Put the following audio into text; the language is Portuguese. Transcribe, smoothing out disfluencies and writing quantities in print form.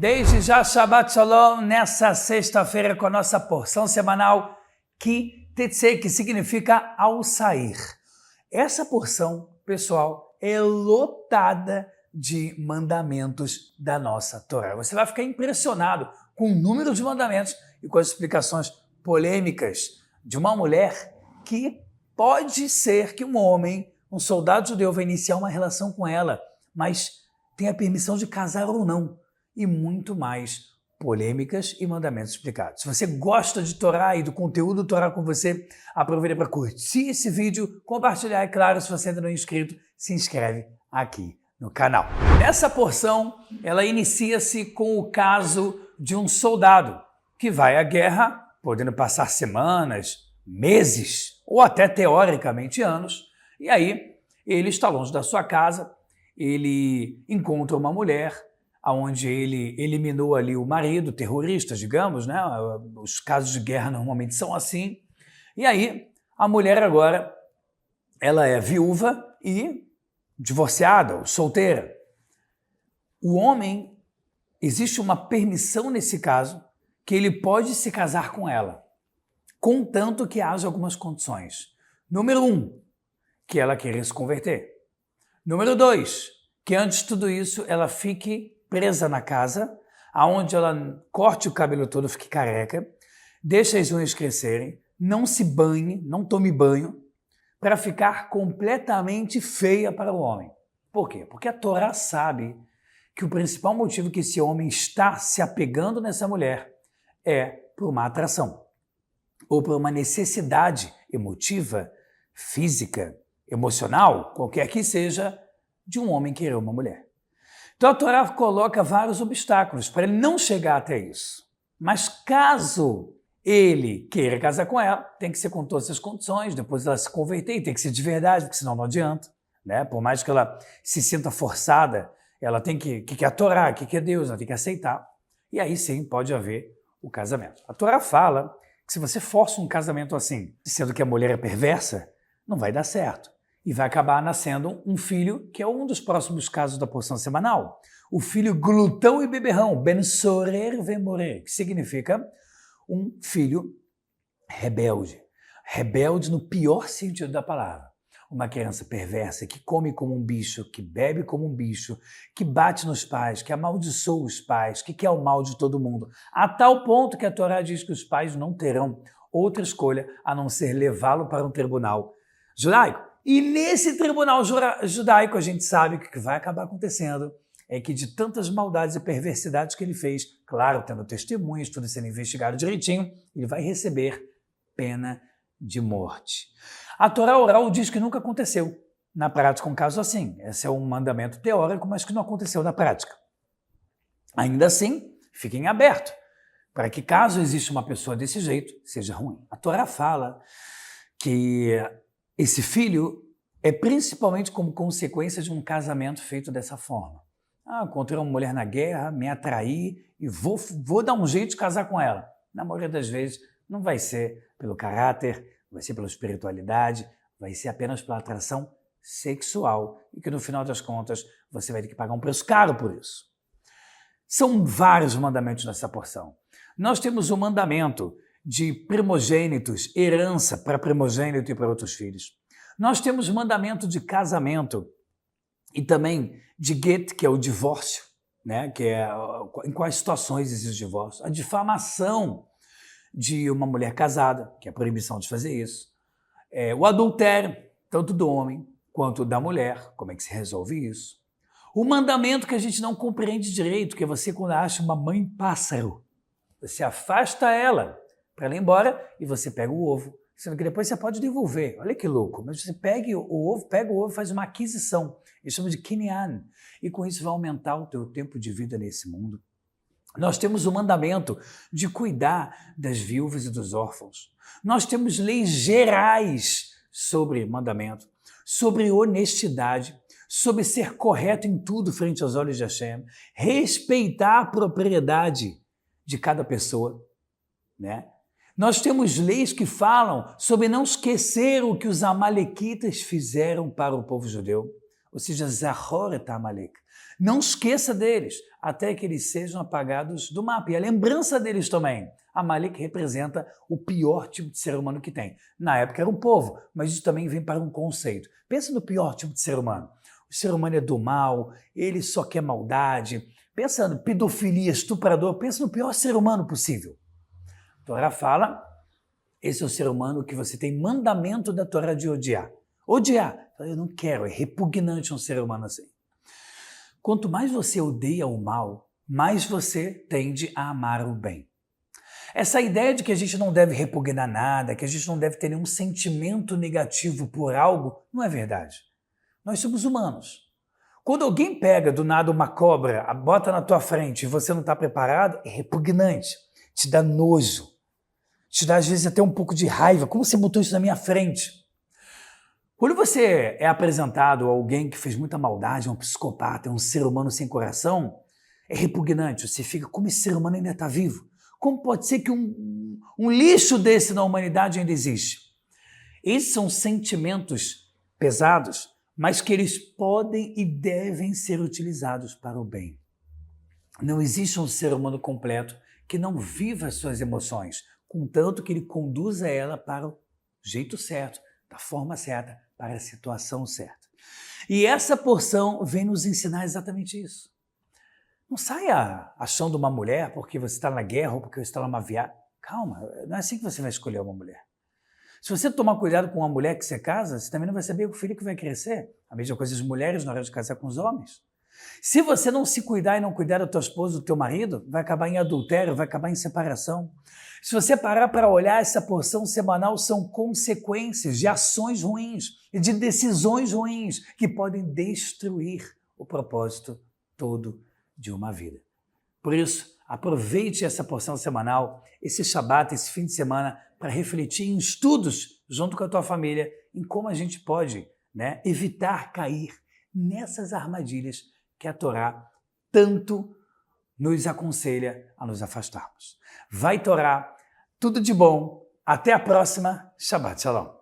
Desde já, Shabbat Shalom, nessa sexta-feira com a nossa porção semanal Ki Tetzei, que significa ao sair. Essa porção, pessoal, é lotada de mandamentos da nossa Torá. Você vai ficar impressionado com o número de mandamentos e com as explicações polêmicas de uma mulher que pode ser que um homem, um soldado judeu, vai iniciar uma relação com ela, mas tem a permissão de casar ou não. E muito mais polêmicas e mandamentos explicados. Se você gosta de Torá e do conteúdo do Torá com você, aproveita para curtir esse vídeo, compartilhar, e claro, se você ainda não é inscrito, se inscreve aqui no canal. Essa porção, ela inicia-se com o caso de um soldado que vai à guerra, podendo passar semanas, meses, ou até teoricamente anos, e aí ele está longe da sua casa, ele encontra uma mulher, onde ele eliminou ali o marido, terroristas, digamos, né? Os casos de guerra normalmente são assim. E aí, a mulher agora, ela é viúva e divorciada, ou solteira. O homem, existe uma permissão nesse caso, que ele pode se casar com ela, contanto que haja algumas condições. Número 1, que ela queira se converter. Número 2, que antes de tudo isso, ela fique presa na casa, aonde ela corte o cabelo todo, fique careca, deixe as unhas crescerem, não se banhe, não tome banho, para ficar completamente feia para o homem. Por quê? Porque a Torá sabe que o principal motivo que esse homem está se apegando nessa mulher é por uma atração, ou por uma necessidade emotiva, física, emocional, qualquer que seja, de um homem querer uma mulher. Então a Torá coloca vários obstáculos para ele não chegar até isso. Mas caso ele queira casar com ela, tem que ser com todas as condições, depois ela se converter, e tem que ser de verdade, porque senão não adianta, né? Por mais que ela se sinta forçada, ela tem que é a Torá, que é Deus, ela tem que aceitar. E aí sim pode haver o casamento. A Torá fala que se você força um casamento assim, sendo que a mulher é perversa, não vai dar certo. E vai acabar nascendo um filho, que é um dos próximos casos da porção semanal. O filho glutão e beberrão, ben sorer vemorer, que significa um filho rebelde. Rebelde no pior sentido da palavra. Uma criança perversa que come como um bicho, que bebe como um bicho, que bate nos pais, que amaldiçoa os pais, que quer o mal de todo mundo. A tal ponto que a Torá diz que os pais não terão outra escolha a não ser levá-lo para um tribunal judaico. E nesse tribunal judaico a gente sabe que o que vai acabar acontecendo é que de tantas maldades e perversidades que ele fez, claro, tendo testemunhas, tudo sendo investigado direitinho, ele vai receber pena de morte. A Torá oral diz que nunca aconteceu na prática um caso assim. Esse é um mandamento teórico, mas que não aconteceu na prática. Ainda assim, fiquem abertos para que caso exista uma pessoa desse jeito, seja ruim. A Torá fala que esse filho é principalmente como consequência de um casamento feito dessa forma. Encontrei uma mulher na guerra, me atraí e vou dar um jeito de casar com ela. Na maioria das vezes não vai ser pelo caráter, vai ser pela espiritualidade, vai ser apenas pela atração sexual e que no final das contas você vai ter que pagar um preço caro por isso. São vários mandamentos nessa porção. Nós temos o mandamento de primogênitos, herança para primogênito e para outros filhos. Nós temos o mandamento de casamento e também de get, que é o divórcio, né? Que é em quais situações existe o divórcio. A difamação de uma mulher casada, que é a proibição de fazer isso. O adultério, tanto do homem quanto da mulher, como é que se resolve isso. O mandamento que a gente não compreende direito, que é você quando acha uma mãe pássaro, você afasta ela para ela ir embora e você pega o ovo, sendo que depois você pode devolver. Olha que louco, mas você pega o ovo e faz uma aquisição. Eles chamam de kinyan. E com isso vai aumentar o teu tempo de vida nesse mundo. Nós temos o mandamento de cuidar das viúvas e dos órfãos. Nós temos leis gerais sobre mandamento, sobre honestidade, sobre ser correto em tudo frente aos olhos de Hashem, respeitar a propriedade de cada pessoa, né? Nós temos leis que falam sobre não esquecer o que os amalequitas fizeram para o povo judeu. ou seja, Zachor et Amalek. Não esqueça deles, até que eles sejam apagados do mapa. E a lembrança deles também. Amalek representa o pior tipo de ser humano que tem. Na época era um povo, mas isso também vem para um conceito. Pensa no pior tipo de ser humano. O ser humano é do mal, ele só quer maldade. Pensa no pedofilia, estuprador, pensa no pior ser humano possível. A Torá fala, esse é o ser humano que você tem mandamento da Torá de odiar. Odiar. Eu não quero, é repugnante um ser humano assim. Quanto mais você odeia o mal, mais você tende a amar o bem. Essa ideia de que a gente não deve repugnar nada, que a gente não deve ter nenhum sentimento negativo por algo, não é verdade. Nós somos humanos. Quando alguém pega do nada uma cobra, bota na tua frente e você não está preparado, é repugnante, te dá nojo, te dá às vezes até um pouco de raiva. Como você botou isso na minha frente? Quando você é apresentado a alguém que fez muita maldade, um psicopata, um ser humano sem coração, é repugnante. Você fica, como esse ser humano ainda está vivo? Como pode ser que um lixo desse na humanidade ainda existe? Esses são sentimentos pesados, mas que eles podem e devem ser utilizados para o bem. Não existe um ser humano completo que não viva as suas emoções, contanto que ele conduza ela para o jeito certo, da forma certa, para a situação certa. E essa porção vem nos ensinar exatamente isso. Não saia achando uma mulher porque você está na guerra ou porque você está numa viagem. Calma, não é assim que você vai escolher uma mulher. Se você tomar cuidado com uma mulher que você casa, você também não vai saber o filho que vai crescer. A mesma coisa as mulheres na hora de casar com os homens. Se você não se cuidar e não cuidar da tua esposa, do teu marido, vai acabar em adultério, vai acabar em separação. Se você parar para olhar essa porção semanal, são consequências de ações ruins e de decisões ruins que podem destruir o propósito todo de uma vida. Por isso, aproveite essa porção semanal, esse Shabat, esse fim de semana, para refletir em estudos junto com a tua família, em como a gente pode, evitar cair nessas armadilhas que a Torá tanto nos aconselha a nos afastarmos. Vai Torá, tudo de bom, até a próxima, Shabbat Shalom.